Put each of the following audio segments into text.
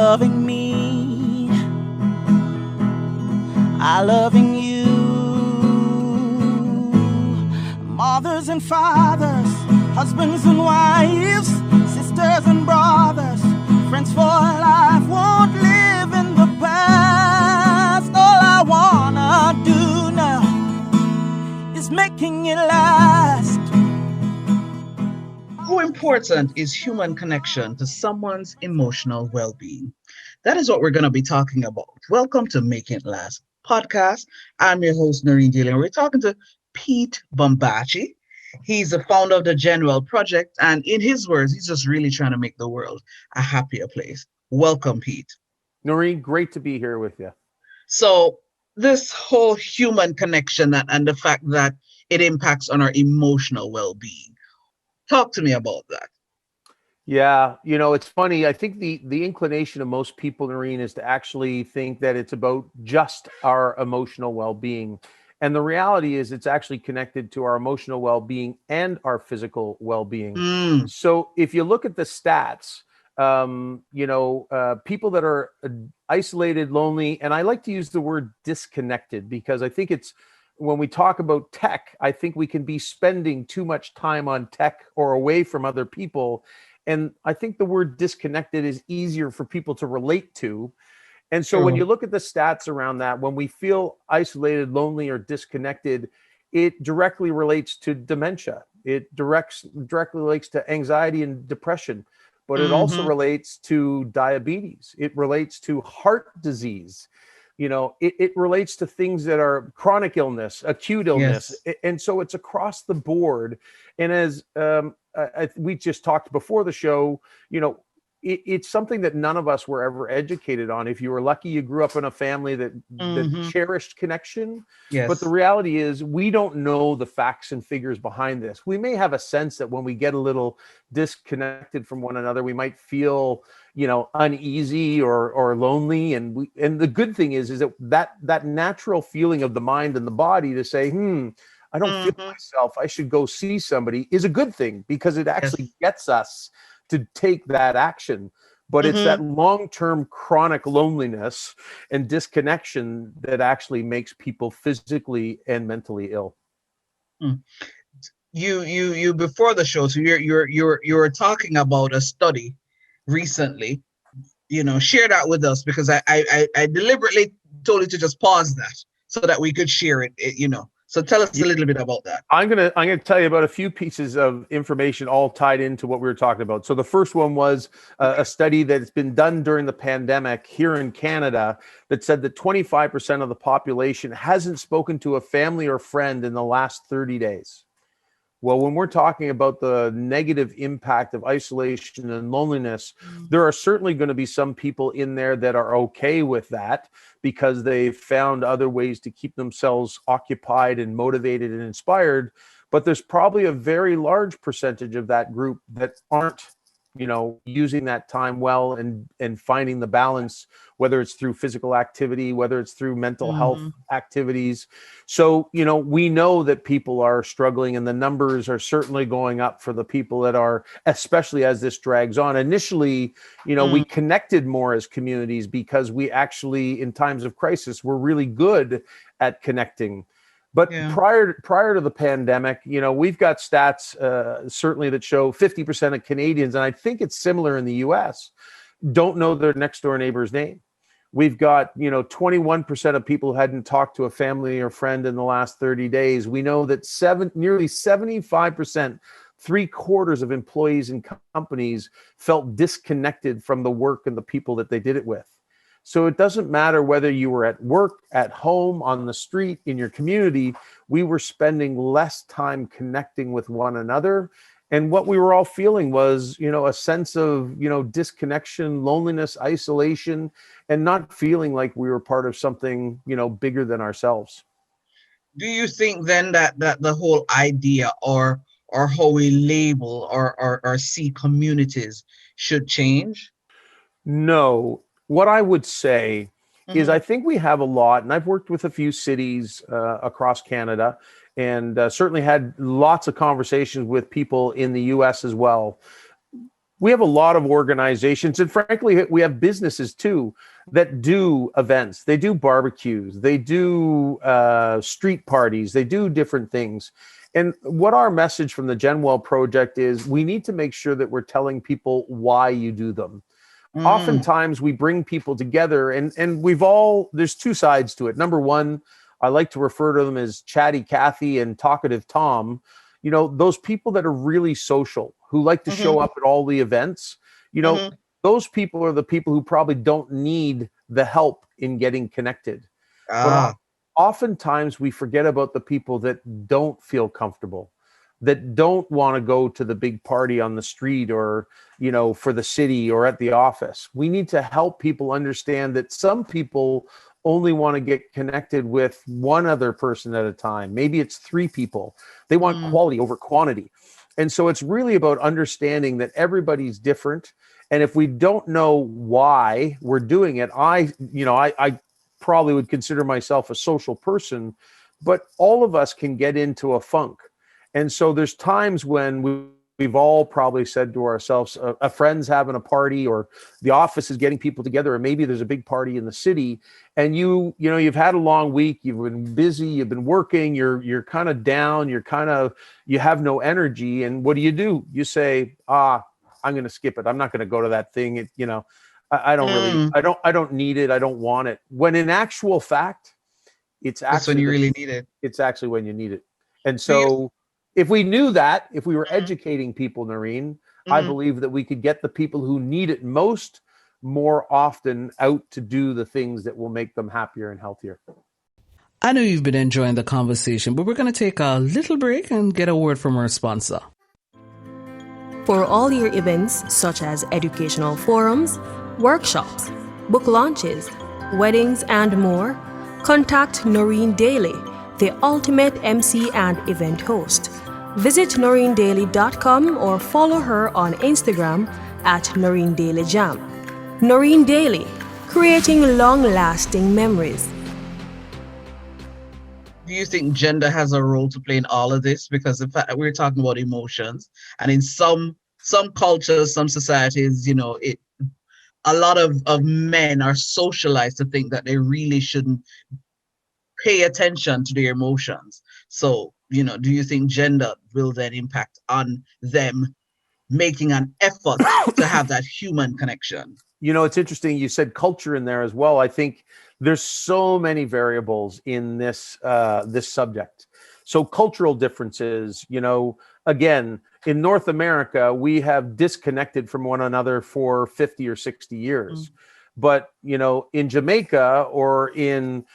loving me, I loving you. Mothers and fathers, husbands and wives, sisters and brothers, friends for life, won't live in the past. All I wanna do now is making it last. How important is human connection to someone's emotional well-being? That is what we're going to be talking about. Welcome to Make It Last podcast. I'm your host, Noreen Dealing. We're talking to Pete Bombaci. He's the founder of the General Project, and in his words, he's just really trying to make the world a happier place. Welcome, Pete. Noreen, great to be here with you. So this whole human connection and the fact that it impacts on our emotional well-being. Talk to me about that. Yeah, it's funny. I think the inclination of most people, Noreen, is to actually think that it's about just our emotional well-being. And the reality is it's actually connected to our emotional well-being and our physical well-being. So if you look at the stats, people that are isolated, lonely, and I like to use the word disconnected because I think it's, when we talk about tech, I think we can be spending too much time on tech or away from other people. And I think the word disconnected is easier for people to relate to. And so when you look at the stats around that, when we feel isolated, lonely, or disconnected, it directly relates to dementia. It directly relates to anxiety and depression, but it also relates to diabetes. It relates to heart disease. It relates to things that are chronic illness, acute illness. Yes. And so it's across the board. And as we just talked before the show, it's something that none of us were ever educated on. If you were lucky, you grew up in a family that cherished connection. Yes. But the reality is we don't know the facts and figures behind this. We may have a sense that when we get a little disconnected from one another, we might feel, uneasy or lonely. And the good thing is that natural feeling of the mind and the body to say, I don't feel myself, I should go see somebody, is a good thing because it actually gets us to take that action. But it's that long-term chronic loneliness and disconnection that actually makes people physically and mentally ill. You before the show, so you're talking about a study recently. Share that with us because I deliberately told you to just pause that so that we could share it. So tell us a little bit about that. I'm gonna tell you about a few pieces of information all tied into what we were talking about. So the first one was a study that's been done during the pandemic here in Canada that said that 25% of the population hasn't spoken to a family or friend in the last 30 days. Well, when we're talking about the negative impact of isolation and loneliness, there are certainly going to be some people in there that are okay with that because they've found other ways to keep themselves occupied and motivated and inspired. But there's probably a very large percentage of that group that aren't, using that time well and finding the balance, whether it's through physical activity, whether it's through mental health activities. So, we know that people are struggling and the numbers are certainly going up for the people that are, especially as this drags on. Initially, we connected more as communities because we actually, in times of crisis, were really good at connecting. But prior to the pandemic, we've got stats certainly that show 50% of Canadians, and I think it's similar in the US, don't know their next door neighbor's name. We've got, 21% of people who hadn't talked to a family or friend in the last 30 days. We know that nearly 75%, 3/4 of employees and companies felt disconnected from the work and the people that they did it with. So it doesn't matter whether you were at work, at home, on the street, in your community, we were spending less time connecting with one another. And what we were all feeling was, a sense of, disconnection, loneliness, isolation, and not feeling like we were part of something, bigger than ourselves. Do you think then that the whole idea or how we label or see communities should change? No. What I would say is I think we have a lot, and I've worked with a few cities across Canada and certainly had lots of conversations with people in the US as well. We have a lot of organizations, and frankly, we have businesses too that do events. They do barbecues, they do street parties, they do different things. And what our message from the Genwell Project is, we need to make sure that we're telling people why you do them. Oftentimes we bring people together, and there's two sides to it. Number one, I like to refer to them as Chatty Cathy and Talkative Tom. Those people that are really social, who like to show up at all the events, those people are the people who probably don't need the help in getting connected. But oftentimes we forget about the people that don't feel comfortable, that don't want to go to the big party on the street or, for the city or at the office. We need to help people understand that some people only want to get connected with one other person at a time. Maybe it's 3 people. They want quality over quantity. And so it's really about understanding that everybody's different. And if we don't know why we're doing it, I probably would consider myself a social person, but all of us can get into a funk. And so there's times when we've all probably said to ourselves, a friend's having a party, or the office is getting people together, or maybe there's a big party in the city, and you've had a long week, you've been busy, you've been working, you're kind of down, you have no energy. And what do? You say, I'm going to skip it. I'm not going to go to that thing. I don't need it. I don't want it. When in actual fact, that's when you really need it. It's actually when you need it. And so if we knew that, if we were educating people, Noreen, I believe that we could get the people who need it most more often out to do the things that will make them happier and healthier. I know you've been enjoying the conversation, but we're going to take a little break and get a word from our sponsor. For all your events, such as educational forums, workshops, book launches, weddings, and more, contact Noreen Daly, the ultimate MC and event host. Visit noreendaly.com or follow her on Instagram at Noreen Daly Jam. Noreen Daly, creating long-lasting memories. Do you think gender has a role to play in all of this? Because in fact, we're talking about emotions, and in some cultures, some societies, a lot of men are socialized to think that they really shouldn't pay attention to their emotions. So, do you think gender will then impact on them making an effort to have that human connection? It's interesting. You said culture in there as well. I think there's so many variables in this subject. So cultural differences, again, in North America, we have disconnected from one another for 50 or 60 years. But, in Jamaica or in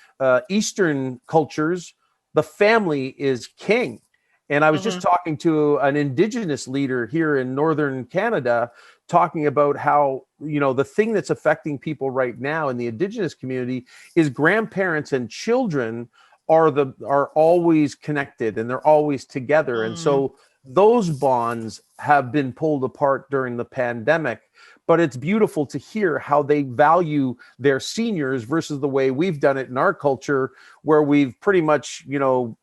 Eastern cultures, the family is king. And I was just talking to an Indigenous leader here in Northern Canada, talking about how, the thing that's affecting people right now in the Indigenous community is grandparents and children are always connected and they're always together. And so those bonds have been pulled apart during the pandemic. But it's beautiful to hear how they value their seniors versus the way we've done it in our culture, where we've pretty much,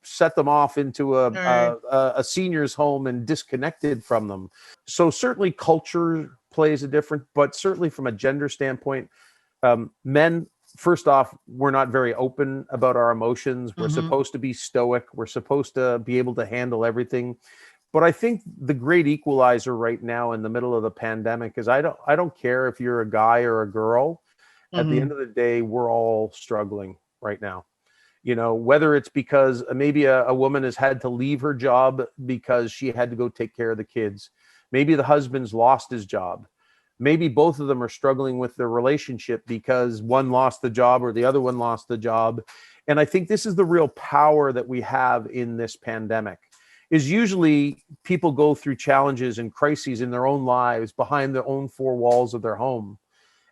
set them off into a senior's home and disconnected from them. So certainly culture plays a difference, but certainly from a gender standpoint, men, first off, we're not very open about our emotions. We're supposed to be stoic. We're supposed to be able to handle everything. But I think the great equalizer right now in the middle of the pandemic is I don't care if you're a guy or a girl. At the end of the day, we're all struggling right now. Whether it's because maybe a woman has had to leave her job because she had to go take care of the kids. Maybe the husband's lost his job. Maybe both of them are struggling with their relationship because one lost the job or the other one lost the job. And I think this is the real power that we have in this pandemic. Is usually people go through challenges and crises in their own lives behind their own 4 walls of their home.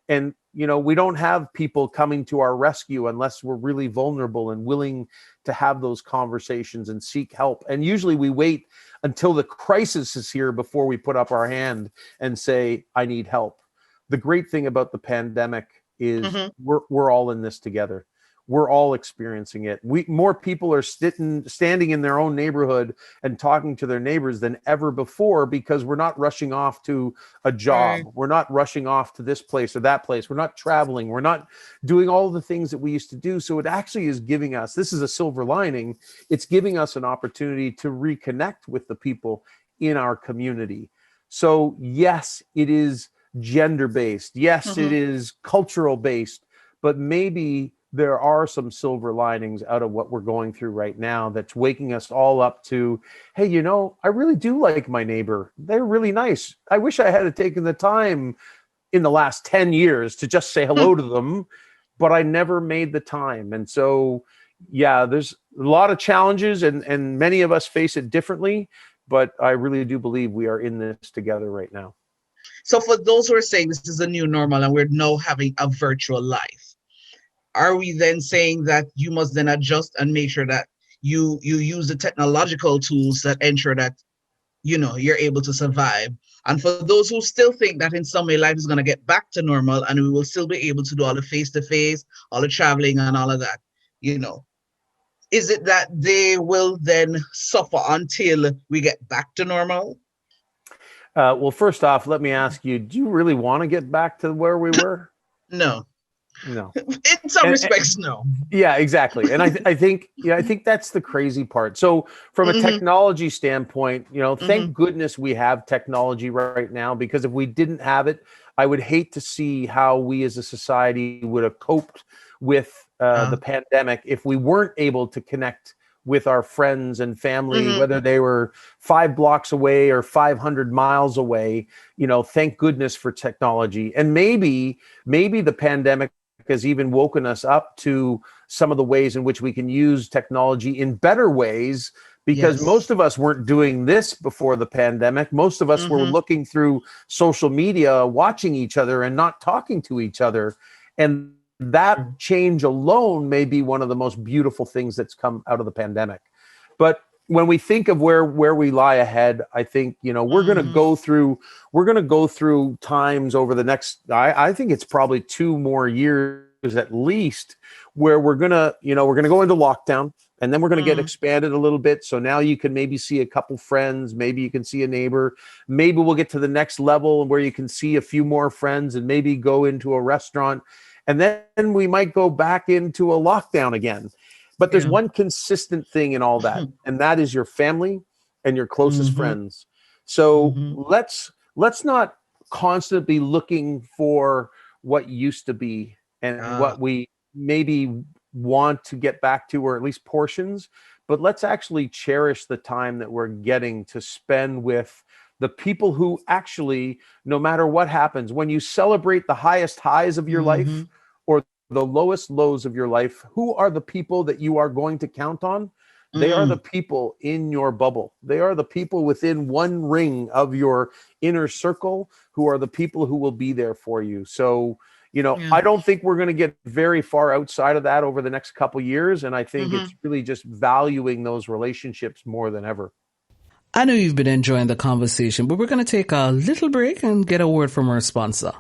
And, we don't have people coming to our rescue unless we're really vulnerable and willing to have those conversations and seek help. And usually we wait until the crisis is here before we put up our hand and say, I need help. The great thing about the pandemic is we're all in this together. we're all experiencing it. More people are standing in their own neighborhood and talking to their neighbors than ever before, because we're not rushing off to a job. Right. We're not rushing off to this place or that place. We're not traveling. We're not doing all the things that we used to do. So it actually is giving us, this is a silver lining, it's giving us an opportunity to reconnect with the people in our community. So yes, it is gender-based. Yes, it is cultural-based, but maybe there are some silver linings out of what we're going through right now that's waking us all up to, hey, you know, I really do like my neighbor. They're really nice. I wish I had taken the time in the last 10 years to just say hello to them, but I never made the time. And so, yeah, there's a lot of challenges, and many of us face it differently, but I really do believe we are in this together right now. So for those who are saying this is a new normal and we're now having a virtual life, are we then saying that you must then adjust and make sure that you use the technological tools that ensure that, you know, you're able to survive? And for those who still think that in some way life is going to get back to normal and we will still be able to do all the face-to-face, all the traveling and all of that, you know, is it that they will then suffer until we get back to normal? Well, first off, let me ask you, do you really want to get back to where we were? No. No. In some respects, no. Yeah, exactly. And I think that's the crazy part. So from a technology standpoint, you know, thank goodness we have technology right now, because if we didn't have it, I would hate to see how we as a society would have coped with the pandemic if we weren't able to connect with our friends and family, whether they were 5 blocks away or 500 miles away. You know, thank goodness for technology. And maybe the pandemic has even woken us up to some of the ways in which we can use technology in better ways, because most of us weren't doing this before the pandemic. Most of us were looking through social media, watching each other and not talking to each other. And that change alone may be one of the most beautiful things that's come out of the pandemic. But when we think of where we lie ahead, I think, you know, we're going to go through times over the next, I think it's probably 2 more years at least, where we're going to go into lockdown, and then we're going to get expanded a little bit. So now you can maybe see a couple friends, maybe you can see a neighbor, maybe we'll get to the next level where you can see a few more friends and maybe go into a restaurant, and then we might go back into a lockdown again. But there's one consistent thing in all that, and that is your family and your closest friends. So let's not constantly looking for what used to be and what we maybe want to get back to, or at least portions, but let's actually cherish the time that we're getting to spend with the people who actually, no matter what happens, when you celebrate the highest highs of your life or the lowest lows of your life, who are the people that you are going to count on? They are the people in your bubble. They are the people within one ring of your inner circle who are the people who will be there for you. So, you know, I don't think we're going to get very far outside of that over the next couple of years. And I think it's really just valuing those relationships more than ever. I know you've been enjoying the conversation, but we're going to take a little break and get a word from our sponsor.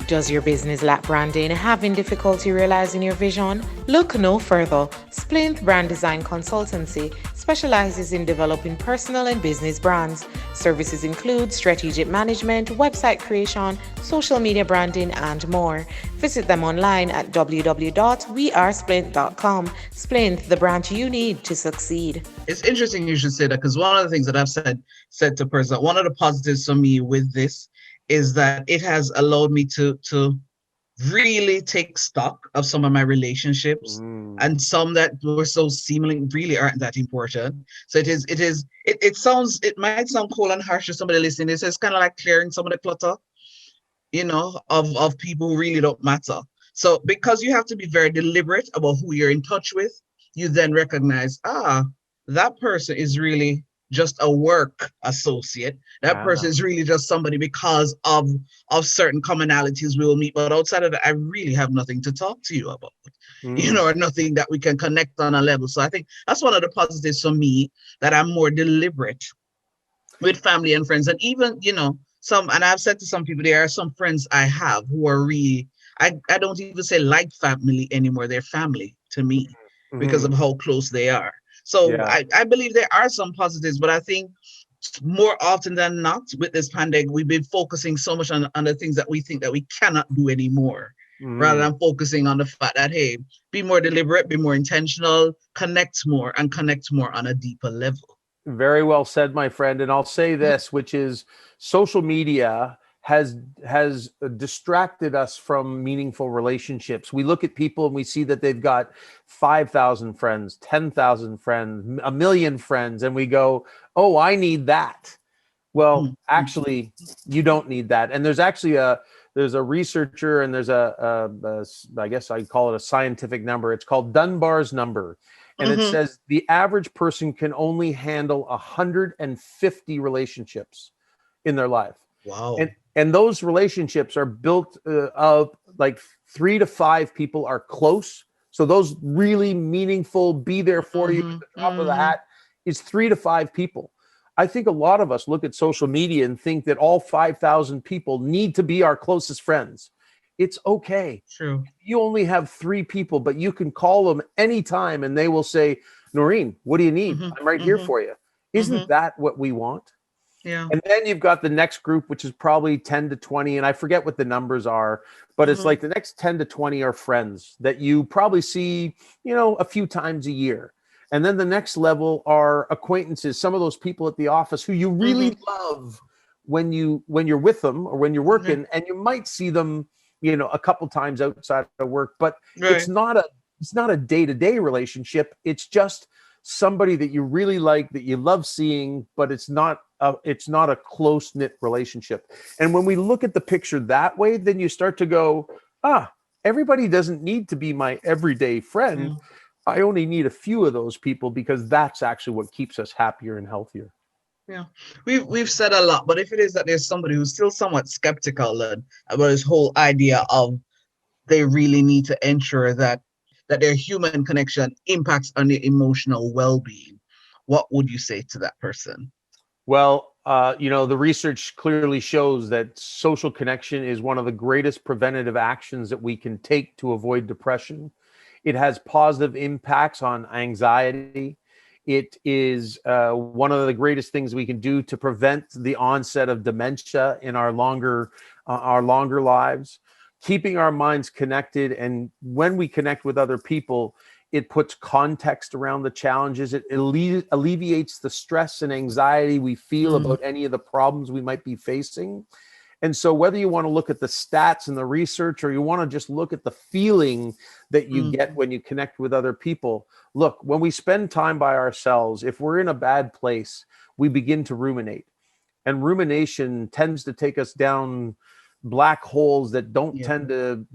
Does your business lack branding? Having difficulty realizing your vision? Look no further. Splinth Brand Design Consultancy specializes in developing personal and business brands. Services include strategic management, website creation, social media branding, and more. Visit them online at www.wearesplint.com. Splinth, the brand you need to succeed. It's interesting you should say that, because one of the things that I've said to person, one of the positives for me with this is that it has allowed me to really take stock of some of my relationships and some that were so seemingly really aren't that important. So it might sound cold and harsh to somebody listening. It's kind of like clearing some of the clutter, you know, of people who really don't matter. So because you have to be very deliberate about who you're in touch with, you then recognize, that person is really just a work associate. That person is really just somebody because of certain commonalities we will meet. But outside of that, I really have nothing to talk to you about, you know, or nothing that we can connect on a level. So I think that's one of the positives for me, that I'm more deliberate with family and friends. And even, you know, and I've said to some people, there are some friends I have who are really, I don't even say like family anymore. They're family to me because of how close they are. So Yeah. I believe there are some positives, but I think more often than not with this pandemic, we've been focusing so much on the things that we think that we cannot do anymore, rather than focusing on the fact that, hey, be more deliberate, be more intentional, connect more on a deeper level. Very well said, my friend. And I'll say this, which is social media has distracted us from meaningful relationships. We look at people and we see that they've got 5,000 friends, 10,000 friends, a million friends, and we go, "Oh, I need that." Well, actually, you don't need that. And there's actually there's a researcher, and there's I guess I call it a scientific number. It's called Dunbar's number. And it says the average person can only handle 150 relationships in their life. Wow. And those relationships are built of like 3 to 5 people are close. So those really meaningful, be there for you at the top of the hat is 3 to 5 people. I think a lot of us look at social media and think that all 5,000 people need to be our closest friends. It's okay. True. You only have 3 people, but you can call them anytime and they will say, "Noreen, what do you need? I'm right here for you." Isn't that what we want? Yeah. And then you've got the next group, which is probably 10 to 20. And I forget what the numbers are, but it's like the next 10 to 20 are friends that you probably see, a few times a year. And then the next level are acquaintances, some of those people at the office who you really love when you're with them or when you're working, and you might see them, a couple times outside of work, but it's not a day-to-day relationship. It's just somebody that you really like, that you love seeing, but it's not a close-knit relationship. And when we look at the picture that way, then you start to go, everybody doesn't need to be my everyday friend. I only need a few of those people, because that's actually what keeps us happier and healthier. Yeah, we've said a lot, but if it is that there's somebody who's still somewhat skeptical about this whole idea of they really need to ensure that their human connection impacts on their emotional well-being, what would you say to that person? Well, the research clearly shows that social connection is one of the greatest preventative actions that we can take to avoid depression. It has positive impacts on anxiety. It is one of the greatest things we can do to prevent the onset of dementia in our longer lives. Keeping our minds connected, and when we connect with other people, it puts context around the challenges. It alleviates the stress and anxiety we feel about any of the problems we might be facing. And so whether you want to look at the stats and the research, or you want to just look at the feeling that you get when you connect with other people, look, when we spend time by ourselves, if we're in a bad place, we begin to ruminate. And rumination tends to take us down black holes that don't tend to,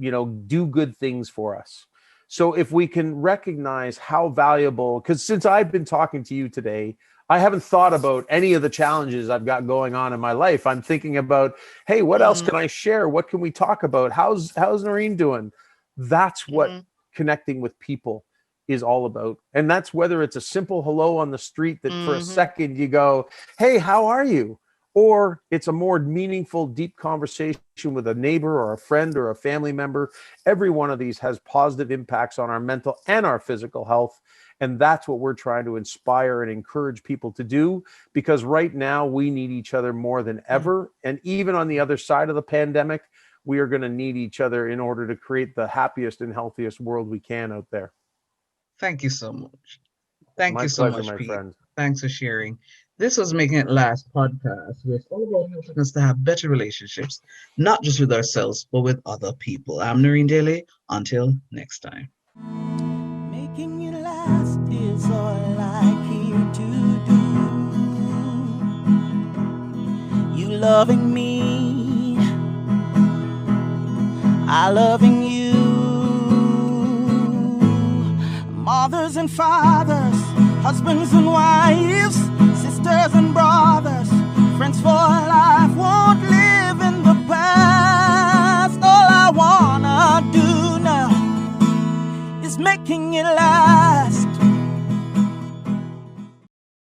do good things for us. So if we can recognize how valuable, because since I've been talking to you today, I haven't thought about any of the challenges I've got going on in my life. I'm thinking about, hey, what else can I share? What can we talk about? How's Noreen doing? That's what connecting with people is all about. And that's whether it's a simple hello on the street that for a second you go, hey, how are you? Or it's a more meaningful, deep conversation with a neighbor or a friend or a family member. Every one of these has positive impacts on our mental and our physical health. And that's what we're trying to inspire and encourage people to do, because right now we need each other more than ever. And even on the other side of the pandemic, we are going to need each other in order to create the happiest and healthiest world we can out there. Thank you so much. Thank you so My pleasure, much, my Pete. friend. Thanks for sharing. This was Making It Last podcast, where it's all about helping us to have better relationships, not just with ourselves, but with other people. I'm Noreen Daly. Until next time. Making it last is all I care to do. You loving me, I loving you. Mothers and fathers, husbands and wives, sisters and brothers, friends for life, won't live in the past. All I wanna do now is making it last.